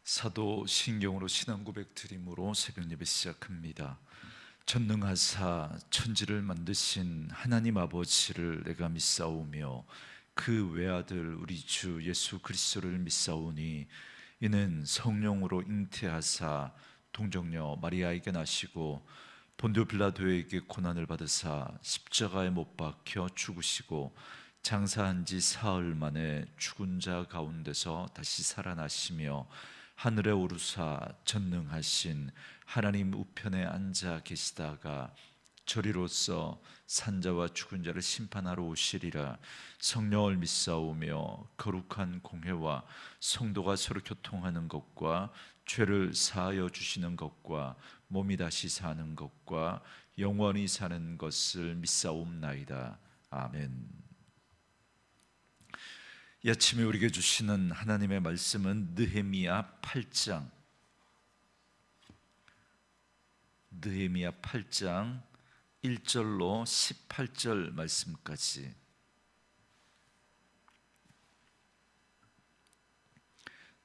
사도신경으로 신앙 고백 드림으로 새벽 예배 시작합니다. 전능하사 천지를 만드신 하나님 아버지를 내가 믿사오며 그 외아들 우리 주 예수 그리스도를 믿사오니 이는 성령으로 잉태하사 동정녀 마리아에게 나시고 본디오 빌라도에게 고난을 받으사 십자가에 못 박혀 죽으시고 장사한 지 사흘 만에 죽은 자 가운데서 다시 살아나시며 하늘에 오르사 전능하신 하나님 우편에 앉아 계시다가 저리로서 산자와 죽은 자를 심판하러 오시리라. 성령을 믿사오며 거룩한 공회와 성도가 서로 교통하는 것과 죄를 사하여 주시는 것과 몸이 다시 사는 것과 영원히 사는 것을 믿사옵나이다. 아멘. 이 아침에 우리에게 주시는 하나님의 말씀은 느헤미야 8장 1절로 18절 말씀까지.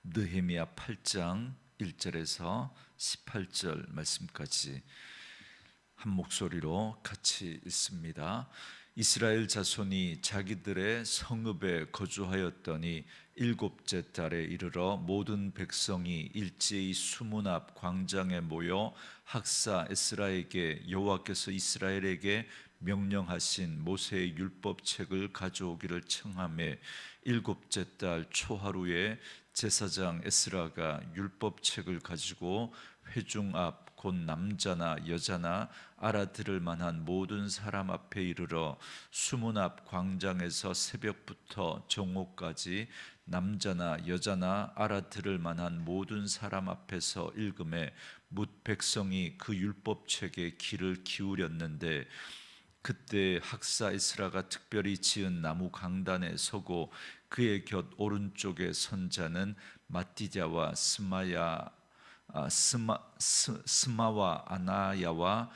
느헤미야 8장 1절에서 18절 말씀까지 한 목소리로 같이 읽습니다. 이스라엘 자손이 자기들의 성읍에 거주하였더니 일곱째 달에 이르러 모든 백성이 일제히 수문 앞 광장에 모여 학사 에스라에게 여호와께서 이스라엘에게 명령하신 모세의 율법책을 가져오기를 청하매 일곱째 달 초하루에 제사장 에스라가 율법책을 가지고 회중 앞 곧 남자나 여자나 알아들을 만한 모든 사람 앞에 이르러 수문 앞 광장에서 새벽부터 정오까지 남자나 여자나 알아들을 만한 모든 사람 앞에서 읽음에 뭇 백성이 그 율법책에 귀를 기울였는데 그때 학사 에스라가 특별히 지은 나무 강단에 서고 그의 곁 오른쪽에 선 자는 마띠자와 스마와 아나야와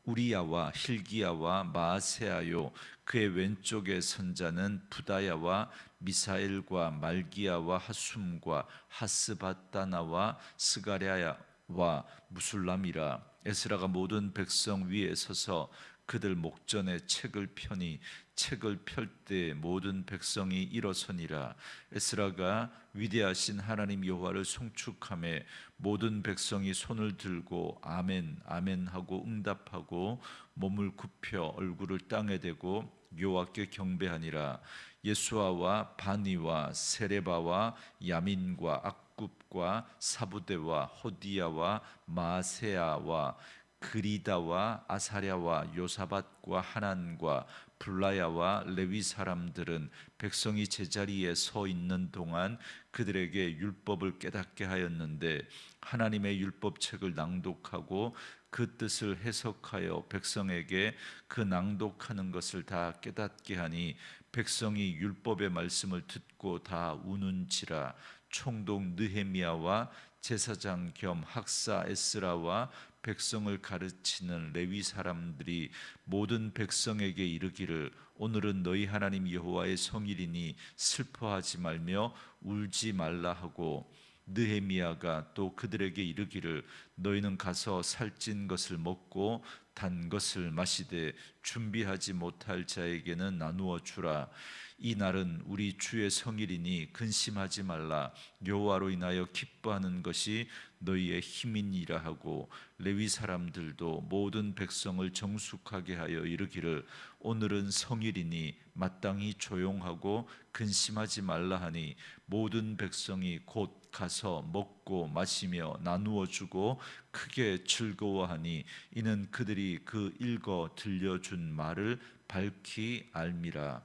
우리야와 힐기야와 마세아요. 그의 왼쪽에 선 자는 부다야와 미사엘과 말기야와 하숨과 하스바다나와 스가랴와 무술람이라. 에스라가 모든 백성 위에 서서 그들 목전에 책을 펴니 책을 펼 때 모든 백성이 일어서니라. 에스라가 위대하신 하나님 여호와를 송축하며 모든 백성이 손을 들고 아멘 아멘 하고 응답하고 몸을 굽혀 얼굴을 땅에 대고 여호와께 경배하니라. 예수아와 바니와 세레바와 야민과 악굽과 사부대와 호디야와 마세아와 그리다와 아사랴와 요사밧과 하난과 블라야와 레위 사람들은 백성이 제자리에 서 있는 동안 그들에게 율법을 깨닫게 하였는데 하나님의 율법책을 낭독하고 그 뜻을 해석하여 백성에게 그 낭독하는 것을 다 깨닫게 하니 백성이 율법의 말씀을 듣고 다 우는지라. 총독 느헤미야와 제사장 겸 학사 에스라와 백성을 가르치는 레위 사람들이 모든 백성에게 이르기를 오늘은 너희 하나님 여호와의 성일이니 슬퍼하지 말며 울지 말라 하고 느헤미야가 또 그들에게 이르기를 너희는 가서 살찐 것을 먹고 단 것을 마시되 준비하지 못할 자에게는 나누어 주라. 이 날은 우리 주의 성일이니 근심하지 말라. 여호와로 인하여 기뻐하는 것이 너희의 힘이니라 하고 레위 사람들도 모든 백성을 정숙하게 하여 이르기를 오늘은 성일이니 마땅히 조용하고 근심하지 말라 하니 모든 백성이 곧 가서 먹고 마시며 나누어 주고 크게 즐거워하니 이는 그들이 그 읽어 들려준 말을 밝히 알미라.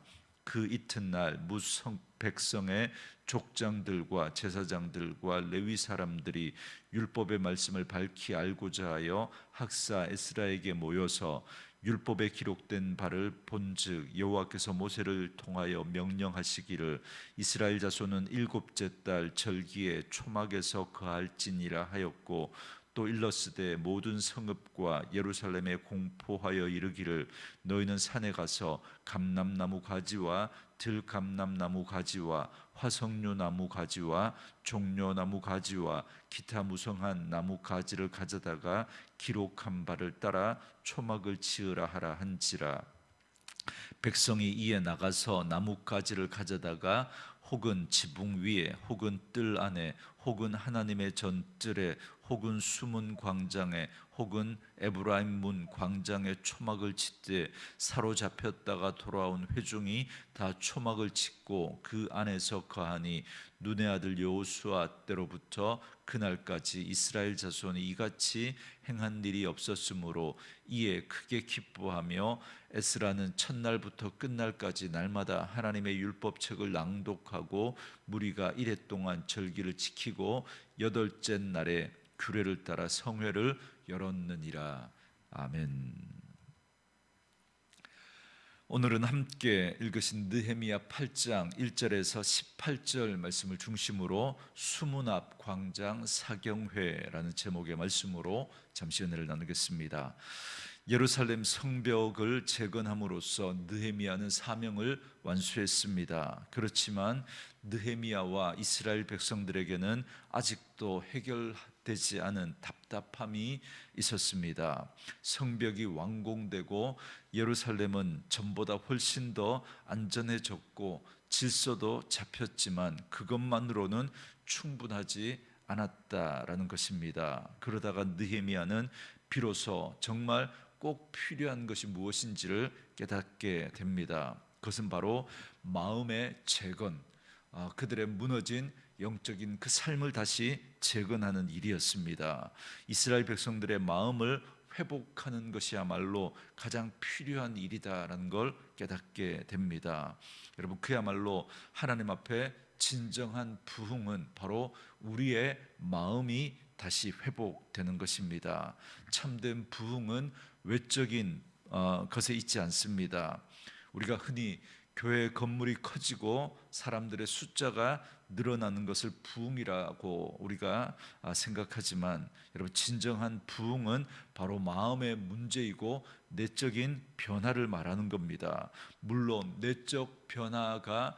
그 이튿날 무성 백성의 족장들과 제사장들과 레위 사람들이 율법의 말씀을 밝히 알고자 하여 학사 에스라에게 모여서 율법에 기록된 바를 본즉 여호와께서 모세를 통하여 명령하시기를 이스라엘 자손은 일곱째 달 절기에 초막에서 거할지니라 하였고 또 일러스되 모든 성읍과 예루살렘에 공포하여 이르기를 너희는 산에 가서 감람나무 가지와 들감람나무 가지와 화석류 나무 가지와 종려나무 가지와 기타 무성한 나무 가지를 가져다가 기록한 바를 따라 초막을 지으라 하라 한지라. 백성이 이에 나가서 나뭇가지를 가져다가 혹은 지붕 위에 혹은 뜰 안에 혹은 하나님의 전뜰에 혹은 수문 광장에 혹은 에브라임 문 광장에 초막을 짓되 사로잡혔다가 돌아온 회중이 다 초막을 짓고 그 안에서 거하니 눈의 아들 여호수아 때로부터 그날까지 이스라엘 자손이 이같이 행한 일이 없었으므로 이에 크게 기뻐하며 에스라는 첫날부터 끝날까지 날마다 하나님의 율법책을 낭독하고 무리가 이레 동안 절기를 지키고 여덟째 날에 규례를 따라 성회를 열었느니라. 아멘. 오늘은 함께 읽으신 느헤미야 8장 1절에서 18절 말씀을 중심으로 수문 앞 광장 사경회라는 제목의 말씀으로 잠시 은혜를 나누겠습니다. 예루살렘 성벽을 재건함으로써 느헤미야는 사명을 완수했습니다. 그렇지만 느헤미야와 이스라엘 백성들에게는 아직도 해결되지 않은 답답함이 있었습니다. 성벽이 완공되고 예루살렘은 전보다 훨씬 더 안전해졌고 질서도 잡혔지만 그것만으로는 충분하지 않았다라는 것입니다. 그러다가 느헤미야는 비로소 정말 꼭 필요한 것이 무엇인지를 깨닫게 됩니다. 그것은 바로 마음의 재건, 그들의 무너진 영적인 그 삶을 다시 재건하는 일이었습니다. 이스라엘 백성들의 마음을 회복하는 것이야말로 가장 필요한 일이다라는 걸 깨닫게 됩니다. 여러분, 그야말로 하나님 앞에 진정한 부흥은 바로 우리의 마음이 다시 회복되는 것입니다. 참된 부흥은 외적인 것에 있지 않습니다. 우리가 흔히 교회 건물이 커지고 사람들의 숫자가 늘어나는 것을 부흥이라고 우리가 생각하지만, 여러분, 진정한 부흥은 바로 마음의 문제이고 내적인 변화를 말하는 겁니다. 물론 내적 변화가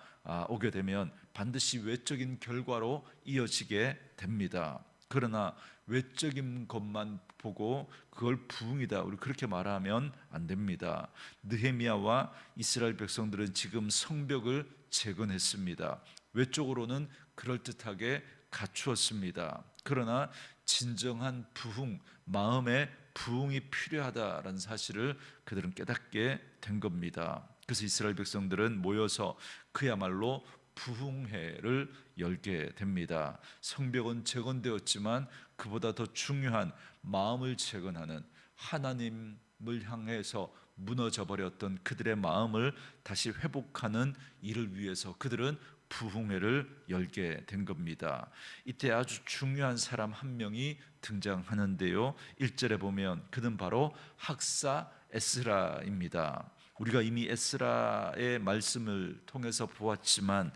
오게 되면 반드시 외적인 결과로 이어지게 됩니다. 그러나 외적인 것만 보고 그걸 부흥이다, 우리 그렇게 말하면 안 됩니다. 느헤미야와 이스라엘 백성들은 지금 성벽을 재건했습니다. 외적으로는 그럴듯하게 갖추었습니다. 그러나 진정한 부흥, 마음의 부흥이 필요하다라는 사실을 그들은 깨닫게 된 겁니다. 그래서 이스라엘 백성들은 모여서 그야말로 부흥회를 열게 됩니다. 성벽은 재건되었지만 그보다 더 중요한 마음을 재건하는, 하나님을 향해서 무너져 버렸던 그들의 마음을 다시 회복하는 일을 위해서 그들은 부흥회를 열게 된 겁니다. 이때 아주 중요한 사람 한 명이 등장하는데요, 1절에 보면 그는 바로 학사 에스라입니다. 우리가 이미 에스라의 말씀을 통해서 보았지만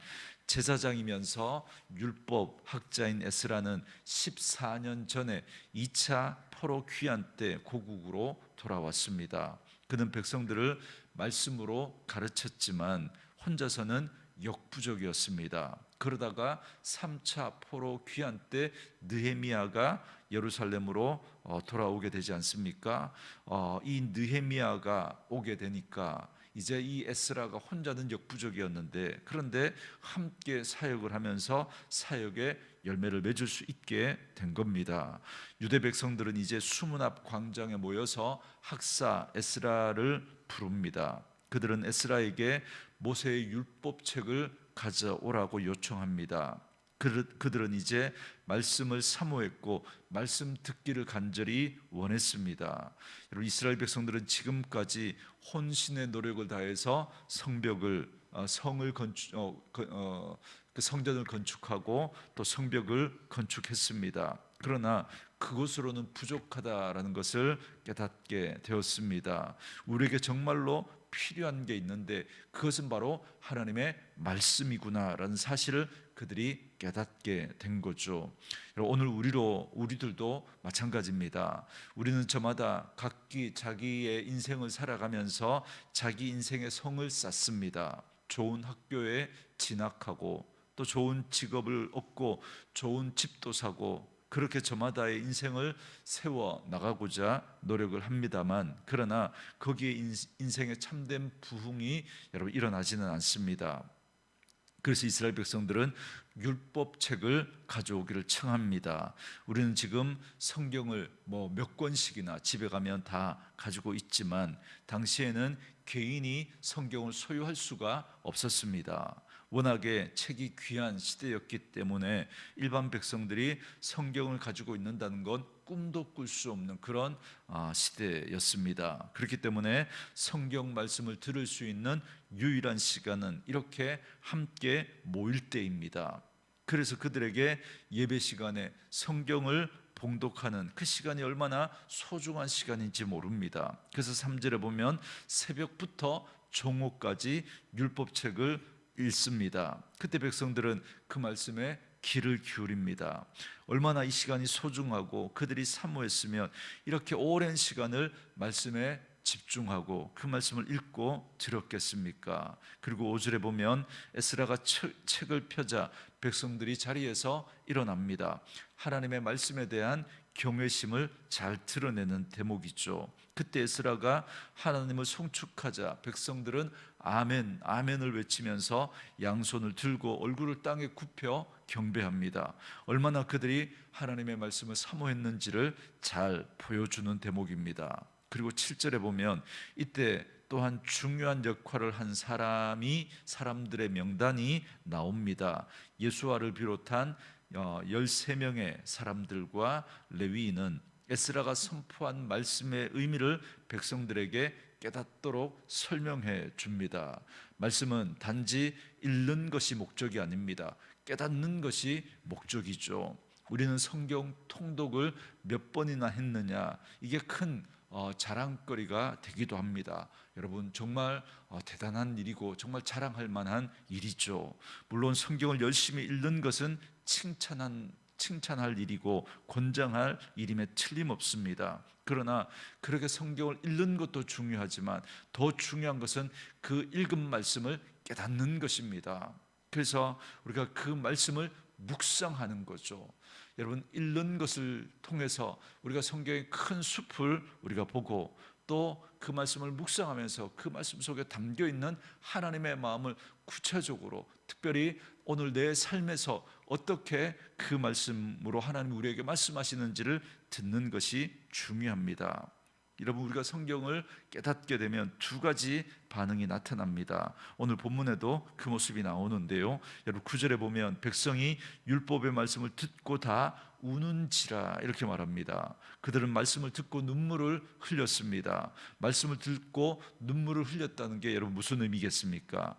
제사장이면서 율법 학자인 에스라는 14년 전에 2차 포로 귀환 때 고국으로 돌아왔습니다. 그는 백성들을 말씀으로 가르쳤지만 혼자서는 역부족이었습니다. 그러다가 3차 포로 귀환 때 느헤미야가 예루살렘으로 돌아오게 되지 않습니까? 이 느헤미야가 오게 되니까 이제 이 에스라가 혼자는 역부족이었는데, 그런데 함께 사역을 하면서 사역의 열매를 맺을 수 있게 된 겁니다. 유대 백성들은 이제 수문 앞 광장에 모여서 학사 에스라를 부릅니다. 그들은 에스라에게 모세의 율법책을 가져오라고 요청합니다. 그들은 이제 말씀을 사모했고 말씀 듣기를 간절히 원했습니다. 여러분, 이스라엘 백성들은 지금까지 혼신의 노력을 다해서 성벽을 그 성전을 건축하고 또 성벽을 건축했습니다. 그러나 그것으로는 부족하다라는 것을 깨닫게 되었습니다. 우리에게 정말로 필요한 게 있는데 그것은 바로 하나님의 말씀이구나라는 사실을 그들이 깨닫게 된 거죠. 오늘 우리들도 마찬가지입니다. 우리는 저마다 각기 자기의 인생을 살아가면서 자기 인생의 성을 쌓습니다. 좋은 학교에 진학하고 또 좋은 직업을 얻고 좋은 집도 사고, 그렇게 저마다의 인생을 세워 나가고자 노력을 합니다만, 그러나 거기에 인생의 참된 부흥이 여러분 일어나지는 않습니다. 그래서 이스라엘 백성들은 율법책을 가져오기를 청합니다. 우리는 지금 성경을 몇 권씩이나 집에 가면 다 가지고 있지만, 당시에는 개인이 성경을 소유할 수가 없었습니다. 워낙에 책이 귀한 시대였기 때문에 일반 백성들이 성경을 가지고 있는다는 건 꿈도 꿀 수 없는 그런 시대였습니다. 그렇기 때문에 성경 말씀을 들을 수 있는 유일한 시간은 이렇게 함께 모일 때입니다. 그래서 그들에게 예배 시간에 성경을 봉독하는 그 시간이 얼마나 소중한 시간인지 모릅니다. 그래서 3절에 보면 새벽부터 종오까지 율법책을 읽습니다. 그때 백성들은 그 말씀에 귀를 기울입니다. 얼마나 이 시간이 소중하고 그들이 사모했으면 이렇게 오랜 시간을 말씀에 집중하고 그 말씀을 읽고 들었겠습니까? 그리고 5절에 보면 에스라가 책을 펴자 백성들이 자리에서 일어납니다. 하나님의 말씀에 대한 경외심을 잘 드러내는 대목이죠. 그때 에스라가 하나님을 송축하자 백성들은 아멘, 아멘을 외치면서 양손을 들고 얼굴을 땅에 굽혀 경배합니다. 얼마나 그들이 하나님의 말씀을 사모했는지를 잘 보여주는 대목입니다. 그리고 7절에 보면 이때 또한 중요한 역할을 한 사람들의 명단이 나옵니다. 예수아를 비롯한 13명의 사람들과 레위인은 에스라가 선포한 말씀의 의미를 백성들에게 깨닫도록 설명해 줍니다. 말씀은 단지 읽는 것이 목적이 아닙니다. 깨닫는 것이 목적이죠. 우리는 성경 통독을 몇 번이나 했느냐, 이게 큰 자랑거리가 되기도 합니다. 여러분, 정말 대단한 일이고 정말 자랑할 만한 일이죠. 물론 성경을 열심히 읽는 것은 칭찬할 일이고 권장할 일임에 틀림없습니다. 그러나 그렇게 성경을 읽는 것도 중요하지만 더 중요한 것은 그 읽은 말씀을 깨닫는 것입니다. 그래서 우리가 그 말씀을 묵상하는 거죠. 여러분, 읽는 것을 통해서 우리가 성경의 큰 숲을 우리가 보고 또 그 말씀을 묵상하면서 그 말씀 속에 담겨있는 하나님의 마음을 구체적으로, 특별히 오늘 내 삶에서 어떻게 그 말씀으로 하나님이 우리에게 말씀하시는지를 듣는 것이 중요합니다. 여러분, 우리가 성경을 깨닫게 되면 두 가지 반응이 나타납니다. 오늘 본문에도 그 모습이 나오는데요. 여러분, 9절에 보면 백성이 율법의 말씀을 듣고 다 우는지라 이렇게 말합니다. 그들은 말씀을 듣고 눈물을 흘렸습니다. 말씀을 듣고 눈물을 흘렸다는 게 여러분 무슨 의미겠습니까?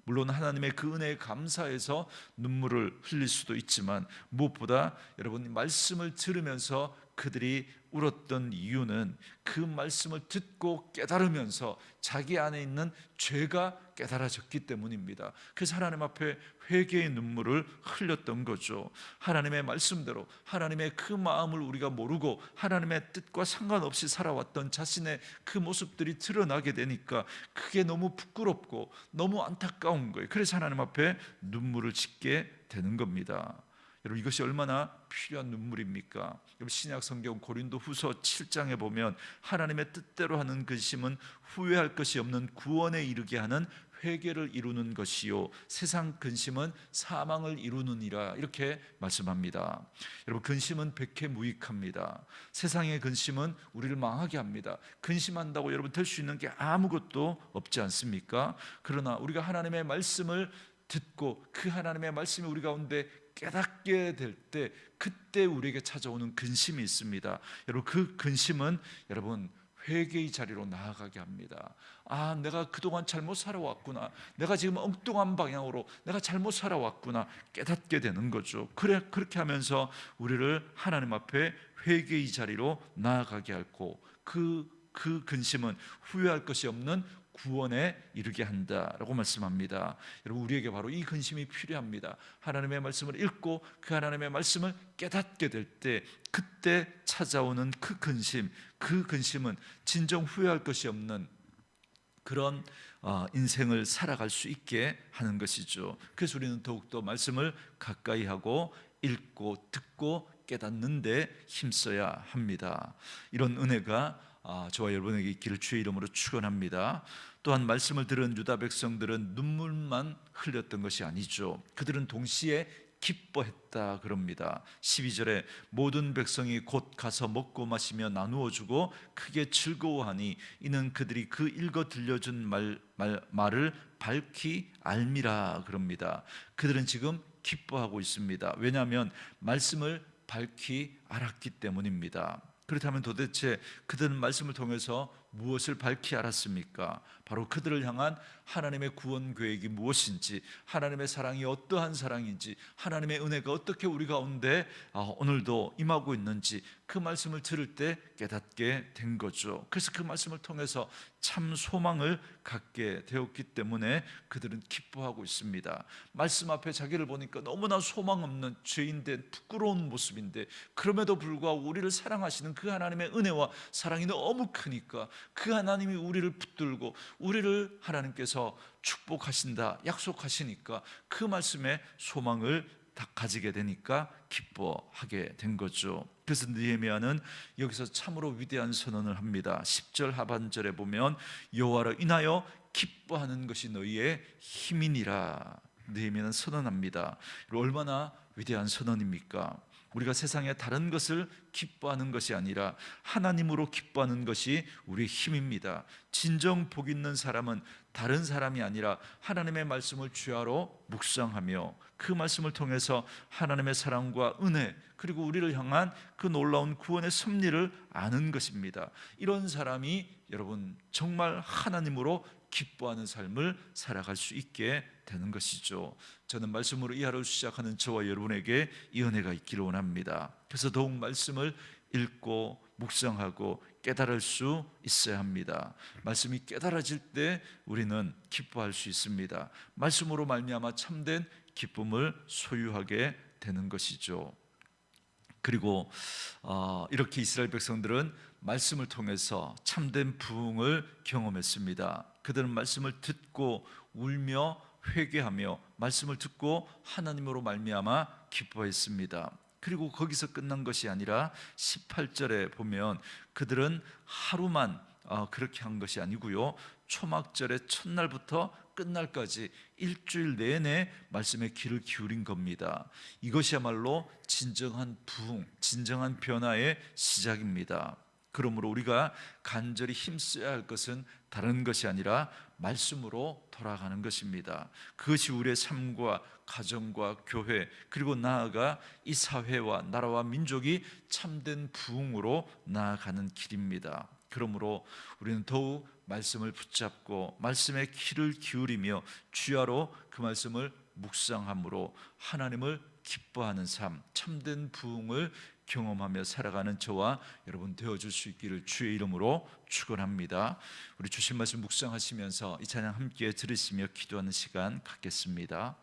물론 하나님의 그 은혜에 감사해서 눈물을 흘릴 수도 있지만, 무엇보다 여러분 말씀을 들으면서 그들이 울었던 이유는 그 말씀을 듣고 깨달으면서 자기 안에 있는 죄가 깨달아졌기 때문입니다. 그래서 하나님 앞에 회개의 눈물을 흘렸던 거죠. 하나님의 말씀대로 하나님의 그 마음을 우리가 모르고 하나님의 뜻과 상관없이 살아왔던 자신의 그 모습들이 드러나게 되니까 그게 너무 부끄럽고 너무 안타까운 거예요. 그래서 하나님 앞에 눈물을 짓게 되는 겁니다. 여러분, 이것이 얼마나 필요한 눈물입니까? 여러분, 신약 성경 고린도후서 7장에 보면 하나님의 뜻대로 하는 근심은 후회할 것이 없는 구원에 이르게 하는 회개를 이루는 것이요 세상 근심은 사망을 이루느니라 이렇게 말씀합니다. 여러분, 근심은 백해무익합니다. 세상의 근심은 우리를 망하게 합니다. 근심한다고 여러분 될 수 있는 게 아무것도 없지 않습니까? 그러나 우리가 하나님의 말씀을 듣고 그 하나님의 말씀이 우리 가운데 깨닫게 될 때 그때 우리에게 찾아오는 근심이 있습니다. 여러분, 그 근심은 여러분 회개의 자리로 나아가게 합니다. 아, 내가 그동안 잘못 살아왔구나. 내가 지금 엉뚱한 방향으로 내가 잘못 살아왔구나 깨닫게 되는 거죠. 그렇게 하면서 우리를 하나님 앞에 회개의 자리로 나아가게 하고 그 근심은 후회할 것이 없는 구원에 이르게 한다라고 말씀합니다. 여러분, 우리에게 바로 이 근심이 필요합니다. 하나님의 말씀을 읽고 그 하나님의 말씀을 깨닫게 될 때, 그때 찾아오는 그 근심은 진정 후회할 것이 없는 그런 인생을 살아갈 수 있게 하는 것이죠. 그래서 우리는 더욱더 말씀을 가까이 하고 읽고 듣고 깨닫는 데 힘써야 합니다. 이런 은혜가 저와 여러분에게 있기를 주의 이름으로 축원합니다. 또한 말씀을 들은 유다 백성들은 눈물만 흘렸던 것이 아니죠. 그들은 동시에 기뻐했다 그럽니다. 12절에 모든 백성이 곧 가서 먹고 마시며 나누어 주고 크게 즐거워하니 이는 그들이 그 읽어 들려준 말을 밝히 알미라 그럽니다. 그들은 지금 기뻐하고 있습니다. 왜냐하면 말씀을 밝히 알았기 때문입니다. 그렇다면 도대체 그들은 말씀을 통해서 무엇을 밝히 알았습니까? 바로 그들을 향한 하나님의 구원 계획이 무엇인지, 하나님의 사랑이 어떠한 사랑인지, 하나님의 은혜가 어떻게 우리 가운데 오늘도 임하고 있는지 그 말씀을 들을 때 깨닫게 된 거죠. 그래서 그 말씀을 통해서 참 소망을 갖게 되었기 때문에 그들은 기뻐하고 있습니다. 말씀 앞에 자기를 보니까 너무나 소망 없는 죄인된 부끄러운 모습인데, 그럼에도 불구하고 우리를 사랑하시는 그 하나님의 은혜와 사랑이 너무 크니까 그 하나님이 우리를 붙들고 우리를 하나님께서 축복하신다 약속하시니까 그 말씀에 소망을 다 가지게 되니까 기뻐하게 된 거죠. 그래서 느헤미야는 여기서 참으로 위대한 선언을 합니다. 10절 하반절에 보면 여호와로 인하여 기뻐하는 것이 너희의 힘이니라. 느헤미야는 선언합니다. 얼마나 위대한 선언입니까? 우리가 세상의 다른 것을 기뻐하는 것이 아니라 하나님으로 기뻐하는 것이 우리의 힘입니다. 진정 복 있는 사람은 다른 사람이 아니라 하나님의 말씀을 주야로 묵상하며 그 말씀을 통해서 하나님의 사랑과 은혜, 그리고 우리를 향한 그 놀라운 구원의 섭리를 아는 것입니다. 이런 사람이 여러분 정말 하나님으로 기뻐하는 삶을 살아갈 수 있게 되는 것이죠. 저는 말씀으로 이 하루를 시작하는 저와 여러분에게 이 은혜가 있기를 원합니다. 그래서 더욱 말씀을 읽고 묵상하고 깨달을 수 있어야 합니다. 말씀이 깨달아질 때 우리는 기뻐할 수 있습니다. 말씀으로 말미암아 참된 기쁨을 소유하게 되는 것이죠. 그리고 이렇게 이스라엘 백성들은 말씀을 통해서 참된 부흥을 경험했습니다. 그들은 말씀을 듣고 울며 회개하며 말씀을 듣고 하나님으로 말미암아 기뻐했습니다. 그리고 거기서 끝난 것이 아니라 18절에 보면 그들은 하루만 그렇게 한 것이 아니고요, 초막절의 첫날부터 끝날까지 일주일 내내 말씀에 귀를 기울인 겁니다. 이것이야말로 진정한 부흥, 진정한 변화의 시작입니다. 그러므로 우리가 간절히 힘써야 할 것은 다른 것이 아니라 말씀으로 돌아가는 것입니다. 그것이 우리의 삶과 가정과 교회, 그리고 나아가 이 사회와 나라와 민족이 참된 부흥으로 나아가는 길입니다. 그러므로 우리는 더욱 말씀을 붙잡고 말씀에 귀를 기울이며 주야로 그 말씀을 묵상함으로 하나님을 기뻐하는 삶, 참된 부흥을 경험하며 살아가는 저와 여러분 되어줄 수 있기를 주의 이름으로 축원합니다. 우리 주신 말씀 묵상하시면서 이 찬양 함께 들으시며 기도하는 시간 갖겠습니다.